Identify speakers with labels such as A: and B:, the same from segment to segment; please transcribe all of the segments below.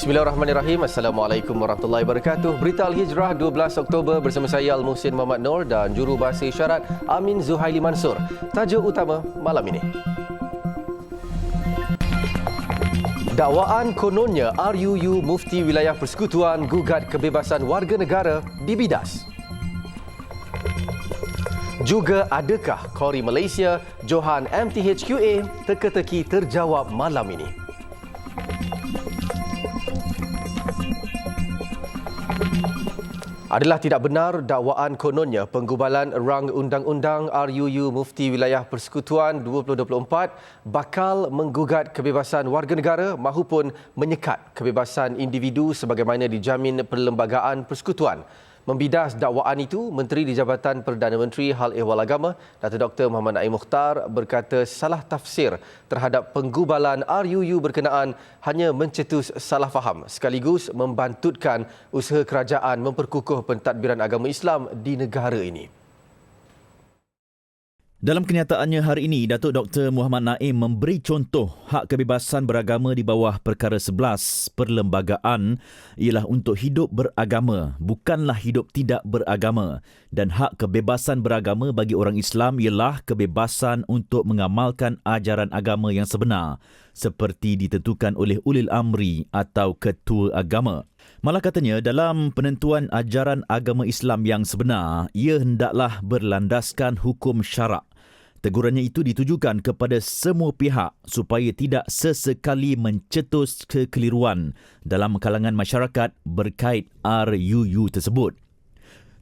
A: Bismillahirrahmanirrahim. Assalamualaikum warahmatullahi wabarakatuh. Berita Al-Hijrah 12 Oktober bersama saya Al-Muhsin Muhammad Nur dan jurubahasa isyarat Amin Zuhaili Mansur. Tajuk utama malam ini. Dakwaan kononnya RUU Mufti Wilayah Persekutuan gugat kebebasan warga negara dibidas. Juga adakah Kori Malaysia Johan MTHQA teka-teki terjawab malam ini. Adalah tidak benar dakwaan kononnya penggubalan rang undang-undang RUU Mufti Wilayah Persekutuan 2024 bakal menggugat kebebasan warga negara mahupun menyekat kebebasan individu sebagaimana dijamin Perlembagaan Persekutuan. Membidas dakwaan itu, Menteri di Jabatan Perdana Menteri Hal Ehwal Agama, Datuk Dr. Muhammad Naim Mukhtar berkata salah tafsir terhadap penggubalan RUU berkenaan hanya mencetus salah faham sekaligus membantutkan usaha kerajaan memperkukuh pentadbiran agama Islam di negara ini.
B: Dalam kenyataannya hari ini, Datuk Dr. Muhammad Naim memberi contoh hak kebebasan beragama di bawah perkara 11 perlembagaan ialah untuk hidup beragama, bukanlah hidup tidak beragama. Dan hak kebebasan beragama bagi orang Islam ialah kebebasan untuk mengamalkan ajaran agama yang sebenar seperti ditentukan oleh ulil amri atau ketua agama. Malah katanya dalam penentuan ajaran agama Islam yang sebenar, ia hendaklah berlandaskan hukum syarak. Tegurannya itu ditujukan kepada semua pihak supaya tidak sesekali mencetus kekeliruan dalam kalangan masyarakat berkait RUU tersebut.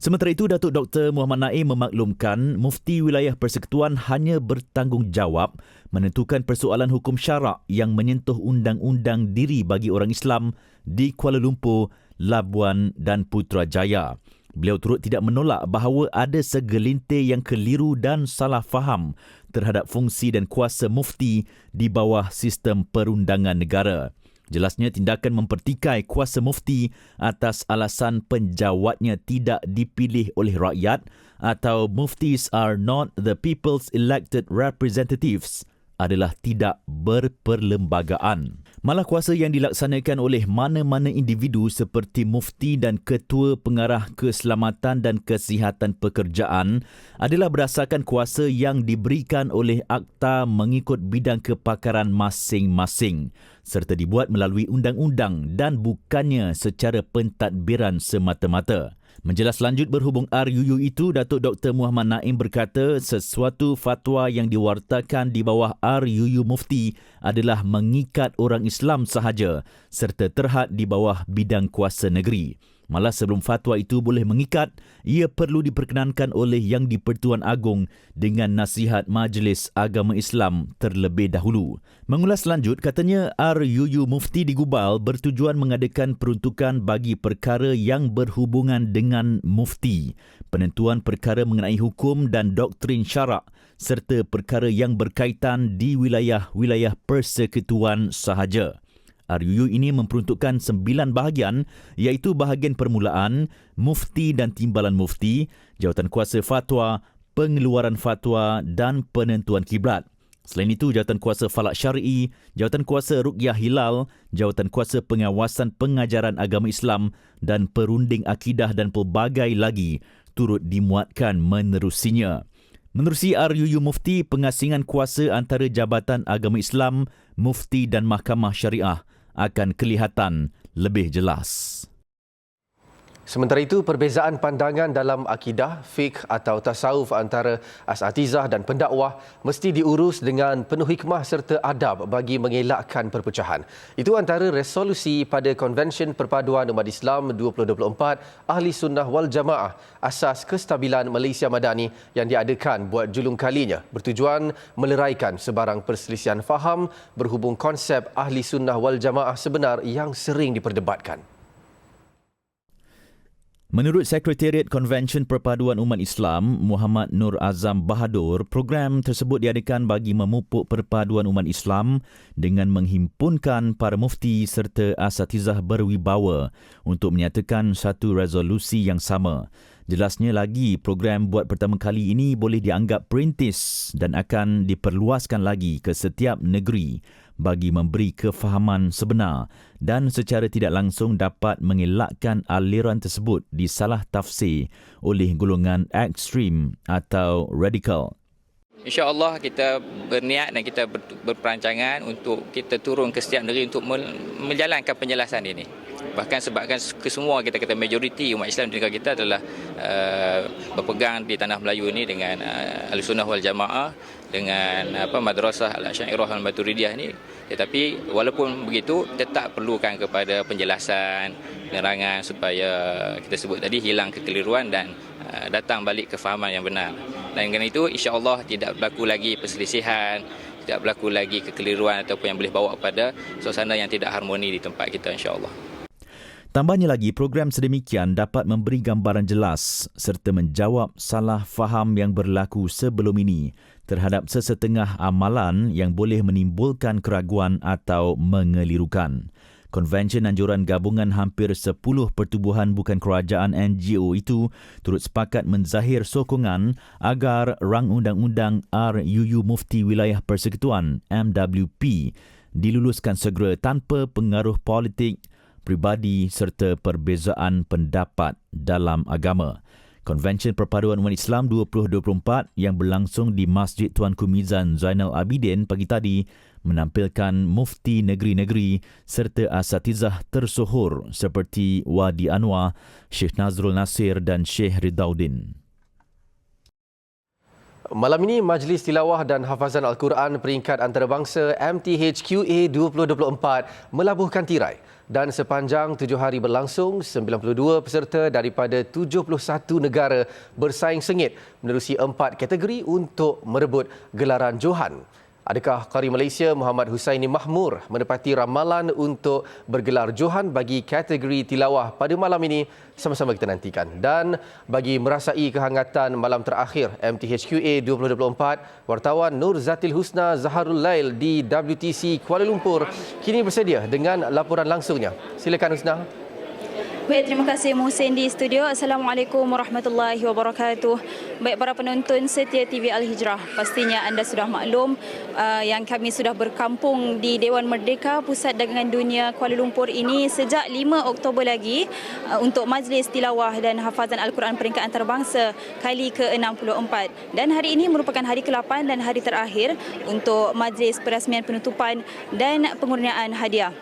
B: Sementara itu, Datuk Dr. Muhammad Naim memaklumkan Mufti Wilayah Persekutuan hanya bertanggungjawab menentukan persoalan hukum syarak yang menyentuh undang-undang diri bagi orang Islam di Kuala Lumpur, Labuan dan Putrajaya. Beliau turut tidak menolak bahawa ada segelintir yang keliru dan salah faham terhadap fungsi dan kuasa mufti di bawah sistem perundangan negara. Jelasnya tindakan mempertikai kuasa mufti atas alasan penjawatnya tidak dipilih oleh rakyat atau muftis are not the people's elected representatives adalah tidak berperlembagaan. Malah kuasa yang dilaksanakan oleh mana-mana individu seperti mufti dan ketua pengarah keselamatan dan kesihatan pekerjaan adalah berdasarkan kuasa yang diberikan oleh akta mengikut bidang kepakaran masing-masing serta dibuat melalui undang-undang dan bukannya secara pentadbiran semata-mata. Menjelas lanjut berhubung RUU itu, Datuk Dr. Muhammad Naim berkata sesuatu fatwa yang diwartakan di bawah RUU Mufti adalah mengikat orang Islam sahaja serta terhad di bawah bidang kuasa negeri. Malah sebelum fatwa itu boleh mengikat, ia perlu diperkenankan oleh Yang di-Pertuan Agong dengan nasihat Majlis Agama Islam terlebih dahulu. Mengulas lanjut, katanya RUU Mufti digubal bertujuan mengadakan peruntukan bagi perkara yang berhubungan dengan mufti, penentuan perkara mengenai hukum dan doktrin syarak serta perkara yang berkaitan di wilayah-wilayah persekutuan sahaja. RUU ini memperuntukkan 9 bahagian iaitu bahagian permulaan, mufti dan timbalan mufti, jawatan kuasa fatwa, pengeluaran fatwa dan penentuan kiblat. Selain itu, jawatan kuasa falak syar'i, jawatan kuasa ruqyah hilal, jawatan kuasa pengawasan pengajaran agama Islam dan perunding akidah dan pelbagai lagi turut dimuatkan menerusinya. Menerusi RUU Mufti, pengasingan kuasa antara Jabatan Agama Islam, Mufti dan Mahkamah Syariah akan kelihatan lebih jelas.
A: Sementara itu, perbezaan pandangan dalam akidah, fiqh atau tasawuf antara asatizah dan pendakwah mesti diurus dengan penuh hikmah serta adab bagi mengelakkan perpecahan. Itu antara resolusi pada Konvensyen Perpaduan Umat Islam 2024 Ahli Sunnah Wal Jamaah Asas Kestabilan Malaysia Madani yang diadakan buat julung kalinya bertujuan meleraikan sebarang perselisihan faham berhubung konsep Ahli Sunnah Wal Jamaah sebenar yang sering diperdebatkan.
B: Menurut Sekretariat Konvensyen Perpaduan Umat Islam, Muhammad Nur Azam Bahadur, program tersebut diadakan bagi memupuk perpaduan umat Islam dengan menghimpunkan para mufti serta asatizah berwibawa untuk menyatakan satu resolusi yang sama. Jelasnya lagi, program buat pertama kali ini boleh dianggap perintis dan akan diperluaskan lagi ke setiap negeri bagi memberi kefahaman sebenar dan secara tidak langsung dapat mengelakkan aliran tersebut disalah tafsir oleh golongan ekstrim atau radikal.
C: InsyaAllah kita berniat dan kita berperancangan untuk kita turun ke setiap negeri untuk menjalankan penjelasan ini. Bahkan sebabkan kesemua kita kata majoriti umat Islam di negara kita adalah berpegang di tanah Melayu ini dengan Ahlussunnah wal Jamaah, dengan Madrasah Al-Asy'ariyah Al-Maturidiyah ini. Tetapi walaupun begitu tetap perlukan kepada penjelasan, penerangan supaya kita sebut tadi hilang kekeliruan dan datang balik kefahaman yang benar. Dan dengan itu insya-Allah tidak berlaku lagi perselisihan, tidak berlaku lagi kekeliruan ataupun yang boleh bawa pada suasana yang tidak harmoni di tempat kita insya-Allah.
B: Tambahnya lagi, program sedemikian dapat memberi gambaran jelas serta menjawab salah faham yang berlaku sebelum ini terhadap sesetengah amalan yang boleh menimbulkan keraguan atau mengelirukan. Konvensyen anjuran gabungan hampir 10 pertubuhan bukan kerajaan NGO itu turut sepakat menzahir sokongan agar rang undang-undang RUU Mufti Wilayah Persekutuan MWP diluluskan segera tanpa pengaruh politik, pribadi serta perbezaan pendapat dalam agama. Konvensyen Perpaduan Umat Islam 2024 yang berlangsung di Masjid Tuanku Mizan Zainal Abidin pagi tadi menampilkan mufti negeri-negeri serta asatizah tersohor seperti Wadi Anwar, Syekh Nazrul Nasir dan Syekh Ridauddin.
A: Malam ini, Majlis Tilawah dan Hafazan Al-Quran peringkat antarabangsa MTHQA 2024 melabuhkan tirai dan sepanjang 7 hari berlangsung, 92 peserta daripada 71 negara bersaing sengit menerusi 4 kategori untuk merebut gelaran Johan. Adakah Qari Malaysia Muhammad Husaini Mahmur menepati ramalan untuk bergelar Johan bagi kategori tilawah pada malam ini? Sama-sama kita nantikan. Dan bagi merasai kehangatan malam terakhir MTHQA 2024, wartawan Nur Zatil Husna Zaharul Lail di WTC Kuala Lumpur kini bersedia dengan laporan langsungnya. Silakan Husna.
D: Baik, terima kasih Muhsin di studio. Assalamualaikum warahmatullahi wabarakatuh. Baik, para penonton setia TV Al-Hijrah, pastinya anda sudah maklum yang kami sudah berkampung di Dewan Merdeka Pusat Dagangan Dunia Kuala Lumpur ini sejak 5 Oktober lagi untuk Majlis Tilawah dan Hafazan Al-Quran peringkat antarabangsa kali ke-64. Dan hari ini merupakan hari ke-8 dan hari terakhir untuk majlis perasmian penutupan dan pengurniaan hadiah.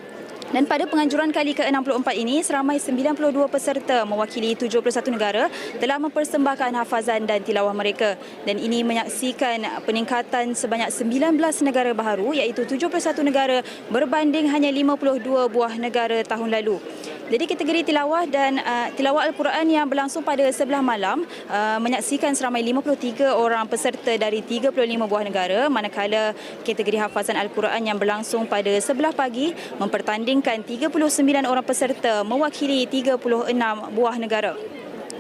D: Dan pada penganjuran kali ke-64 ini, seramai 92 peserta mewakili 71 negara telah mempersembahkan hafazan dan tilawah mereka. Dan ini menyaksikan peningkatan sebanyak 19 negara baharu, iaitu 71 negara berbanding hanya 52 buah negara tahun lalu. Jadi kategori tilawah dan tilawah Al-Quran yang berlangsung pada sebelah malam menyaksikan seramai 53 orang peserta dari 35 buah negara, manakala kategori hafazan Al-Quran yang berlangsung pada sebelah pagi mempertandingkan 39 orang peserta mewakili 36 buah negara.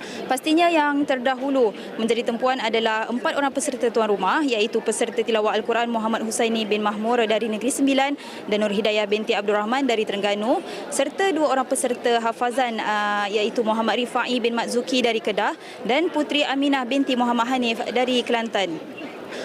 D: Pastinya yang terdahulu menjadi tumpuan adalah 4 orang peserta tuan rumah, iaitu peserta tilawah Al-Quran Muhammad Husaini bin Mahmur dari Negeri Sembilan dan Nur Hidayah binti Abdul Rahman dari Terengganu, serta 2 orang peserta hafazan iaitu Muhammad Rifai bin Makzuki dari Kedah dan Putri Aminah binti Muhammad Hanif dari Kelantan.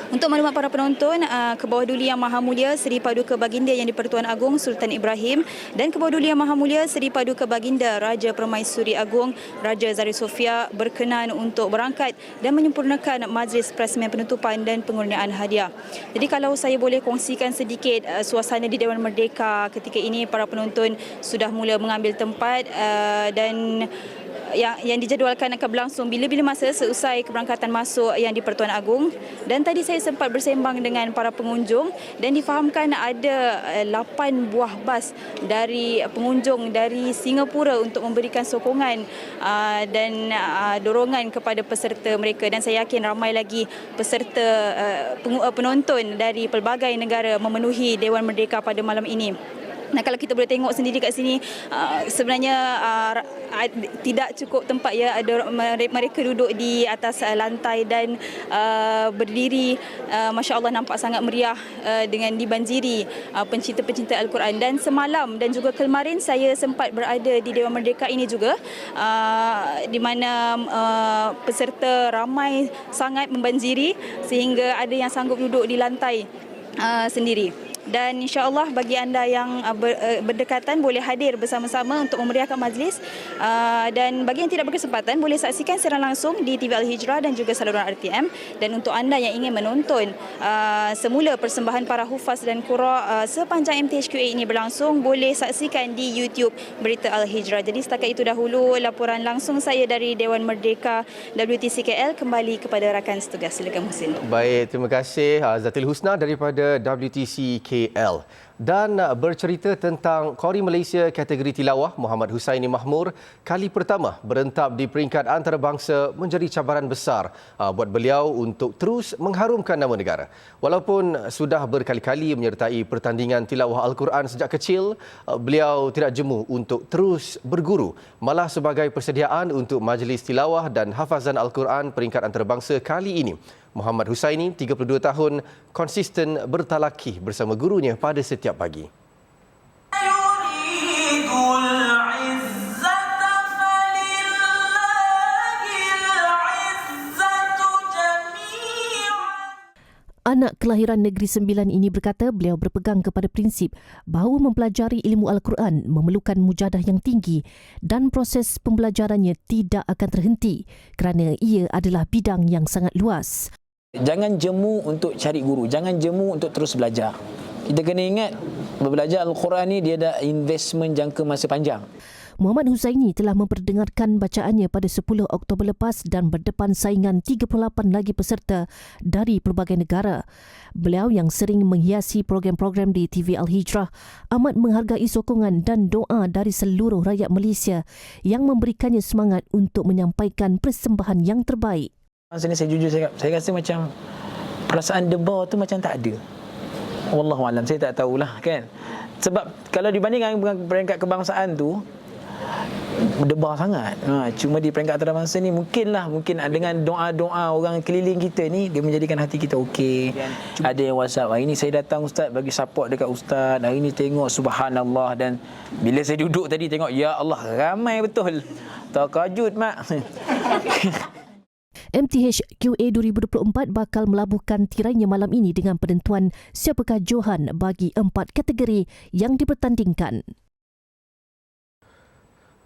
D: Untuk maklumat para penonton, Kebawah Duli Yang Maha Mulia Seri Paduka Baginda Yang di-Pertuan Agong Sultan Ibrahim dan Kebawah Duli Yang Maha Mulia Seri Paduka Baginda Raja Permaisuri Agong Raja Zari Sofia berkenan untuk berangkat dan menyempurnakan majlis perasmian penutupan dan pengurniaan hadiah. Jadi kalau saya boleh kongsikan sedikit suasana di Dewan Merdeka ketika ini, para penonton sudah mula mengambil tempat dan yang dijadualkan akan berlangsung bila-bila masa seusai keberangkatan masuk yang di-Pertuan Agong. Dan tadi saya sempat bersembang dengan para pengunjung dan difahamkan ada 8 buah bas dari pengunjung dari Singapura untuk memberikan sokongan dan dorongan kepada peserta mereka. Dan saya yakin ramai lagi peserta penonton dari pelbagai negara memenuhi Dewan Merdeka pada malam ini. Nah, kalau kita boleh tengok sendiri kat sini, sebenarnya tidak cukup tempat ya. Ada mereka duduk di atas lantai dan berdiri. Masya Allah, nampak sangat meriah dengan dibanjiri pencinta-pencinta Al-Quran. Dan semalam dan juga kemarin saya sempat berada di Dewan Merdeka ini juga, di mana peserta ramai sangat membanjiri sehingga ada yang sanggup duduk di lantai sendiri. dan insya-Allah bagi anda yang berdekatan boleh hadir bersama-sama untuk memeriahkan majlis, dan bagi yang tidak berkesempatan boleh saksikan secara langsung di TV Al-Hijrah dan juga saluran RTM. Dan untuk anda yang ingin menonton semula persembahan para hufaz dan qura sepanjang MTHQA ini berlangsung, boleh saksikan di YouTube Berita Al-Hijrah. Jadi setakat itu dahulu laporan langsung saya dari Dewan Merdeka WTC KL. Kembali kepada rakan setugas. Silakan Muhsin.
A: Baik, terima kasih Zatil Husna daripada WTC KL. Dan bercerita tentang Qori Malaysia kategori tilawah, Muhammad Husaini Mahmur kali pertama berentap di peringkat antarabangsa menjadi cabaran besar buat beliau untuk terus mengharumkan nama negara. Walaupun sudah berkali-kali menyertai pertandingan tilawah Al-Quran sejak kecil, beliau tidak jemu untuk terus berguru, malah sebagai persediaan untuk majlis tilawah dan hafazan Al-Quran peringkat antarabangsa kali ini. Muhammad Husaini, 32 tahun, konsisten bertalaki bersama gurunya pada setiap pagi.
E: Anak kelahiran Negeri Sembilan ini berkata beliau berpegang kepada prinsip bahawa mempelajari ilmu Al-Quran memerlukan mujahadah yang tinggi dan proses pembelajarannya tidak akan terhenti kerana ia adalah bidang yang sangat luas.
F: Jangan jemu untuk cari guru, jangan jemu untuk terus belajar. Kita kena ingat, belajar Al-Quran ni dia ada investment jangka masa panjang.
E: Muhammad Husaini telah memperdengarkan bacaannya pada 10 Oktober lepas dan berdepan saingan 38 lagi peserta dari pelbagai negara. Beliau yang sering menghiasi program-program di TV Al-Hijrah amat menghargai sokongan dan doa dari seluruh rakyat Malaysia yang memberikannya semangat untuk menyampaikan persembahan yang terbaik.
F: Masa ni saya jujur saya rasa macam perasaan debar tu macam tak ada. Wallahualam, saya tak tahulah kan. Sebab kalau dibandingkan dengan peringkat kebangsaan tu debar sangat. Cuma di peringkat antarabangsa ni mungkin dengan doa-doa orang keliling kita ni dia menjadikan hati kita okey. Ada yang WhatsApp, hari ni saya datang ustaz bagi support dekat ustaz. Hari ni tengok subhanallah, dan bila saya duduk tadi tengok ya Allah ramai betul. Terkejut mak.
E: MTHQA 2024 bakal melabuhkan tirainya malam ini dengan penentuan siapakah Johan bagi 4 kategori yang dipertandingkan.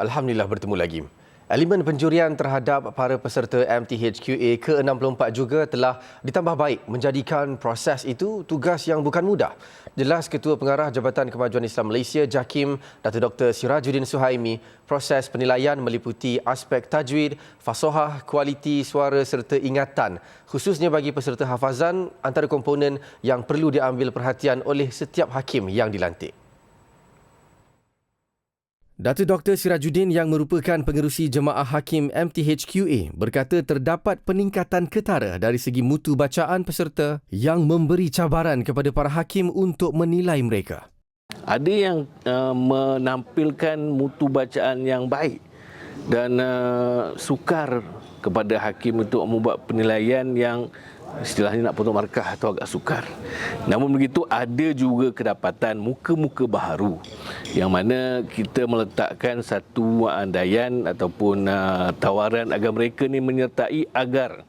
A: Alhamdulillah bertemu lagi. Elemen penjurian terhadap para peserta MTHQA ke-64 juga telah ditambah baik, menjadikan proses itu tugas yang bukan mudah. Jelas Ketua Pengarah Jabatan Kemajuan Islam Malaysia JAKIM, Datuk Dr. Sirajuddin Suhaimi, proses penilaian meliputi aspek tajwid, fasahah, kualiti suara serta ingatan, khususnya bagi peserta hafazan, antara komponen yang perlu diambil perhatian oleh setiap hakim yang dilantik. Datuk Dr. Sirajuddin yang merupakan pengerusi Jemaah Hakim MTHQA berkata terdapat peningkatan ketara dari segi mutu bacaan peserta yang memberi cabaran kepada para hakim untuk menilai mereka.
G: Ada yang menampilkan mutu bacaan yang baik dan sukar kepada hakim untuk membuat penilaian yang istilahnya nak potong markah atau agak sukar. Namun begitu ada juga kedapatan muka-muka baharu yang mana kita meletakkan satu andaian ataupun tawaran agar mereka ni menyertai agar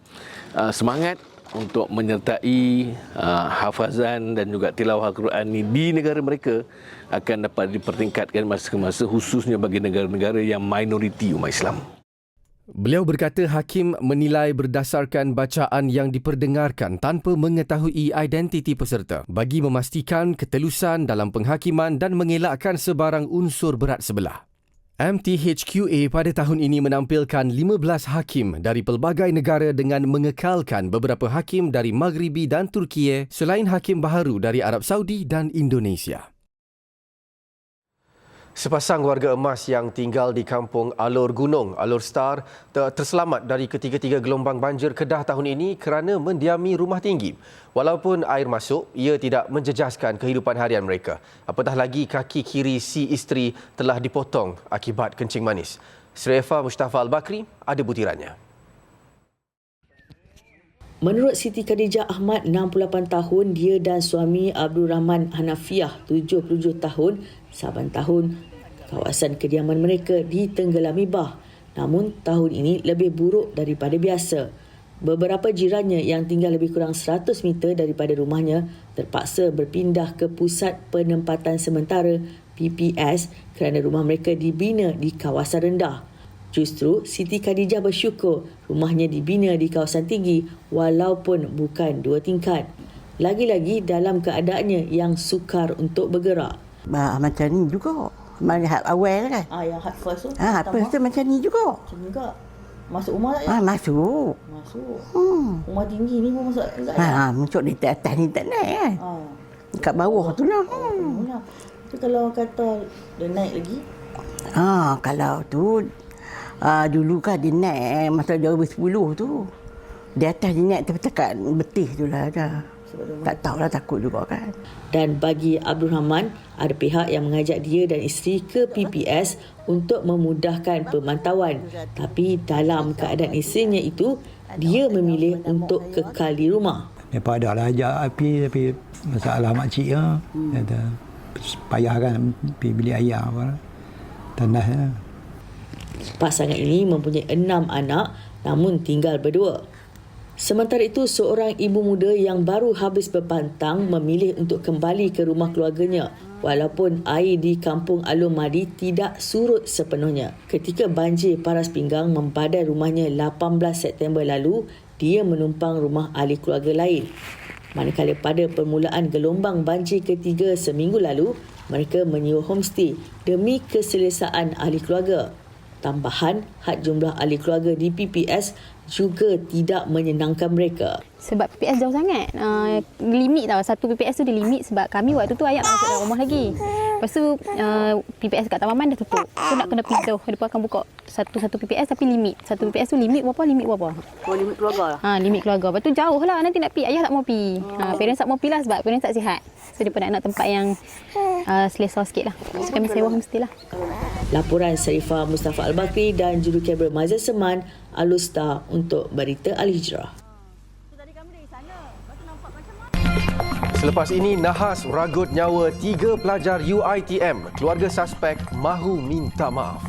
G: semangat untuk menyertai hafazan dan juga tilawah Al-Quran ni di negara mereka akan dapat dipertingkatkan masa ke masa, khususnya bagi negara-negara yang minoriti umat Islam.
A: Beliau berkata hakim menilai berdasarkan bacaan yang diperdengarkan tanpa mengetahui identiti peserta bagi memastikan ketelusan dalam penghakiman dan mengelakkan sebarang unsur berat sebelah. MTHQA pada tahun ini menampilkan 15 hakim dari pelbagai negara dengan mengekalkan beberapa hakim dari Maghribi dan Turkiye selain hakim baharu dari Arab Saudi dan Indonesia. Sepasang warga emas yang tinggal di kampung Alor Gunung, Alor Star, terselamat dari ketiga-tiga gelombang banjir Kedah tahun ini kerana mendiami rumah tinggi. Walaupun air masuk, ia tidak menjejaskan kehidupan harian mereka. Apatah lagi kaki kiri si isteri telah dipotong akibat kencing manis. Sri Eva Mustafa Al-Bakri ada butirannya.
H: Menurut Siti Khadijah Ahmad, 68 tahun, dia dan suami Abdul Rahman Hanafiah, 77 tahun, saban tahun kawasan kediaman mereka ditenggelami bah. Namun tahun ini lebih buruk daripada biasa. Beberapa jirannya yang tinggal lebih kurang 100 meter daripada rumahnya terpaksa berpindah ke Pusat Penempatan Sementara PPS kerana rumah mereka dibina di kawasan rendah. Justru Siti Khadijah bersyukur rumahnya dibina di kawasan tinggi walaupun bukan 2 tingkat. Lagi-lagi dalam keadaannya yang sukar untuk bergerak.
I: Macam ni juga. Melihat awal kan.
H: Yang hard first tu?
I: Hard first tu macam ni juga.
H: Macam juga. Masuk rumah tak ya?
I: Masuk.
H: Rumah tinggi ni pun masuk tak
I: ya? Masuk di atas ni tak naik kan. Kat bawah tu lah.
H: Tapi kalau kata dia naik lagi?
I: Kalau tu dulu kan dia naik masa 2010 tu. Di atas dia naik tepat betih tu lah dah. Tak tahulah, takut juga kan.
H: Dan bagi Abdul Rahman, ada pihak yang mengajak dia dan isteri ke PPS untuk memudahkan pemantauan. Tapi dalam keadaan isterinya itu, dia memilih untuk kekal di rumah.
J: Mereka ada lah ajak api, tapi masalah makcik ya. Kata, payah kan pergi beli ayam apa. Tanah ya.
H: Pasangan ini mempunyai 6 anak namun tinggal berdua. Sementara itu, seorang ibu muda yang baru habis berpantang memilih untuk kembali ke rumah keluarganya walaupun air di Kampung Alun Madi tidak surut sepenuhnya. Ketika banjir paras pinggang membadai rumahnya 18 September lalu, dia menumpang rumah ahli keluarga lain. Manakala pada permulaan gelombang banjir ketiga seminggu lalu, mereka menyewa homestay demi keselesaan ahli keluarga. Tambahan, had jumlah ahli keluarga di PPS juga tidak menyenangkan mereka.
K: Sebab PPS jauh sangat. Limit tau. Satu PPS tu dilimit sebab kami waktu tu ayat masuk dalam rumah lagi. Lepas tu PPS kat Taman Man dah tutup. So nak kena pindah. Mereka akan buka satu PPS tapi limit. Satu PPS tu limit berapa?
H: Limit keluarga lah?
K: Limit keluarga. Lepas tu jauh lah. Nanti nak pergi. Ayah tak mau pergi. Parents tak mau pergi lah sebab parents tak sihat. So dia nak tempat yang selesa sikit lah. So kami sewa homestay lah.
H: Laporan Sarifah Mustafa Al-Bakri dan jurukamera Mazal Seman, Alustar untuk Berita Al-Hijrah.
A: Selepas ini, nahas ragut nyawa 3 pelajar UiTM. Keluarga suspek mahu minta maaf.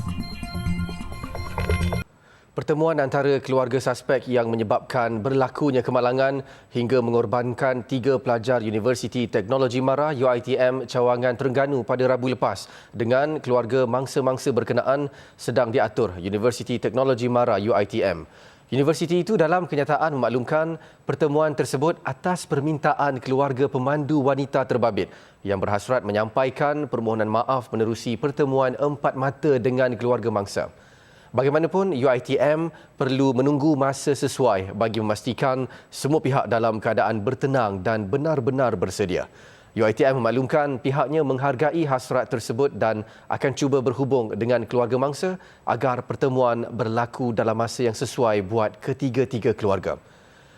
A: Pertemuan antara keluarga suspek yang menyebabkan berlakunya kemalangan hingga mengorbankan 3 pelajar Universiti Teknologi Mara UiTM Cawangan Terengganu pada Rabu lepas dengan keluarga mangsa-mangsa berkenaan sedang diatur Universiti Teknologi Mara UiTM. Universiti itu dalam kenyataan memaklumkan pertemuan tersebut atas permintaan keluarga pemandu wanita terbabit yang berhasrat menyampaikan permohonan maaf menerusi pertemuan 4 mata dengan keluarga mangsa. Bagaimanapun, UiTM perlu menunggu masa sesuai bagi memastikan semua pihak dalam keadaan bertenang dan benar-benar bersedia. UiTM memaklumkan pihaknya menghargai hasrat tersebut dan akan cuba berhubung dengan keluarga mangsa agar pertemuan berlaku dalam masa yang sesuai buat ketiga-tiga keluarga.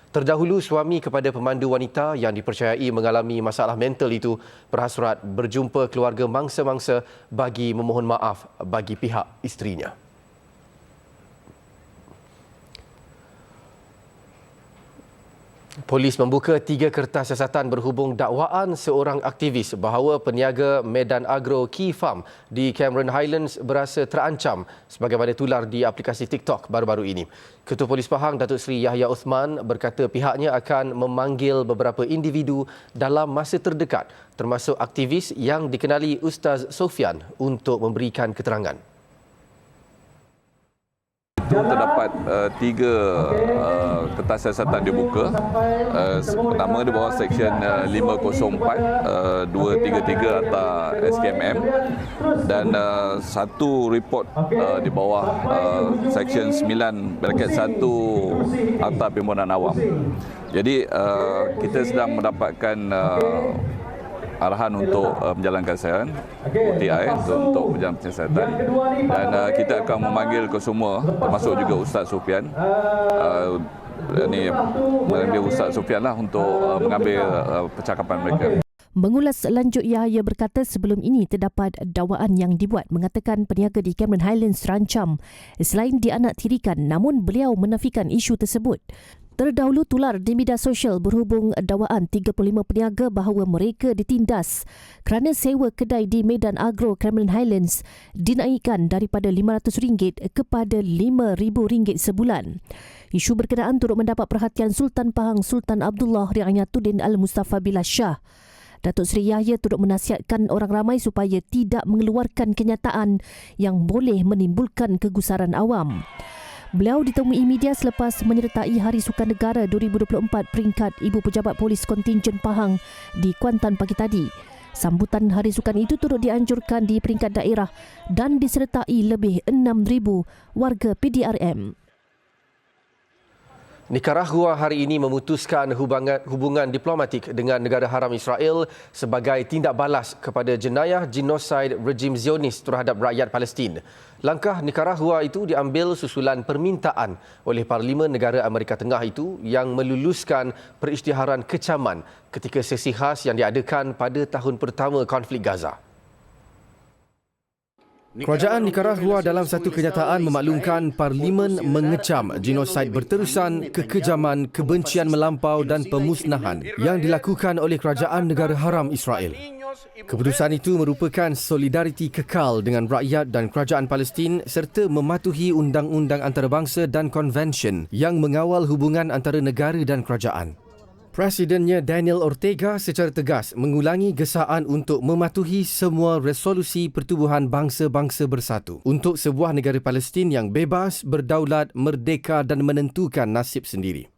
A: Terdahulu, suami kepada pemandu wanita yang dipercayai mengalami masalah mental itu berhasrat berjumpa keluarga mangsa-mangsa bagi memohon maaf bagi pihak isterinya. Polis membuka 3 kertas siasatan berhubung dakwaan seorang aktivis bahawa peniaga Medan Agro Key Farm di Cameron Highlands berasa terancam sebagaimana tular di aplikasi TikTok baru-baru ini. Ketua Polis Pahang Datuk Seri Yahya Uthman berkata pihaknya akan memanggil beberapa individu dalam masa terdekat termasuk aktivis yang dikenali Ustaz Sofian untuk memberikan keterangan.
L: Terdapat 3 kertas siasatan dibuka. Pertama di bawah Seksyen 504, 233 atau SKMM dan satu report di bawah Seksyen 9/1 Akta Permohonan Awam. Jadi kita sedang mendapatkan arahan untuk menjalankan siaran OTI untuk berjalan siasatan dan kita akan memanggil ke semua termasuk juga Ustaz Sofian mengambil Ustaz Sofian lah untuk mengambil percakapan mereka.
E: Mengulas lanjut, Yahya berkata sebelum ini terdapat dakwaan yang dibuat mengatakan peniaga di Cameron Highlands terancam selain dianaktirikan, namun beliau menafikan isu tersebut. Terdahulu tular di media sosial berhubung dakwaan 35 peniaga bahawa mereka ditindas kerana sewa kedai di Medan Agro Kremlin Highlands dinaikkan daripada RM500 kepada RM5,000 sebulan. Isu berkenaan turut mendapat perhatian Sultan Pahang Sultan Abdullah Riayatuddin Al-Mustafa Billah Shah. Datuk Seri Yahya turut menasihatkan orang ramai supaya tidak mengeluarkan kenyataan yang boleh menimbulkan kegusaran awam. Beliau ditemui media selepas menyertai Hari Sukan Negara 2024 peringkat Ibu Pejabat Polis Kontingen Pahang di Kuantan pagi tadi. Sambutan Hari Sukan itu turut dianjurkan di peringkat daerah dan disertai lebih 6,000 warga PDRM.
A: Nicaragua hari ini memutuskan hubungan diplomatik dengan negara haram Israel sebagai tindak balas kepada jenayah genosid rejim Zionis terhadap rakyat Palestin. Langkah Nicaragua itu diambil susulan permintaan oleh Parlimen Negara Amerika Tengah itu yang meluluskan perisytiharan kecaman ketika sesi khas yang diadakan pada tahun pertama konflik Gaza.
M: Kerajaan Nicaragua dalam satu kenyataan memaklumkan Parlimen mengecam genosid berterusan, kekejaman, kebencian melampau dan pemusnahan yang dilakukan oleh Kerajaan Negara Haram Israel. Keputusan itu merupakan solidariti kekal dengan rakyat dan kerajaan Palestin serta mematuhi undang-undang antarabangsa dan konvensyen yang mengawal hubungan antara negara dan kerajaan. Presidennya Daniel Ortega secara tegas mengulangi gesaan untuk mematuhi semua resolusi Pertubuhan Bangsa-Bangsa Bersatu untuk sebuah negara Palestin yang bebas, berdaulat, merdeka dan menentukan nasib sendiri.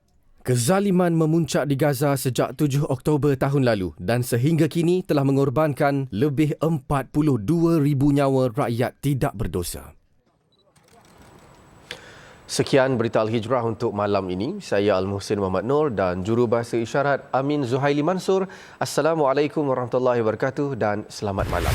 M: Kezaliman memuncak di Gaza sejak 7 Oktober tahun lalu dan sehingga kini telah mengorbankan lebih 42,000 nyawa rakyat tidak berdosa.
A: Sekian berita Al-Hijrah untuk malam ini. Saya Al-Muhsin Muhammad Nur dan jurubahasa isyarat Amin Zuhaili Mansur. Assalamualaikum warahmatullahi wabarakatuh dan selamat malam.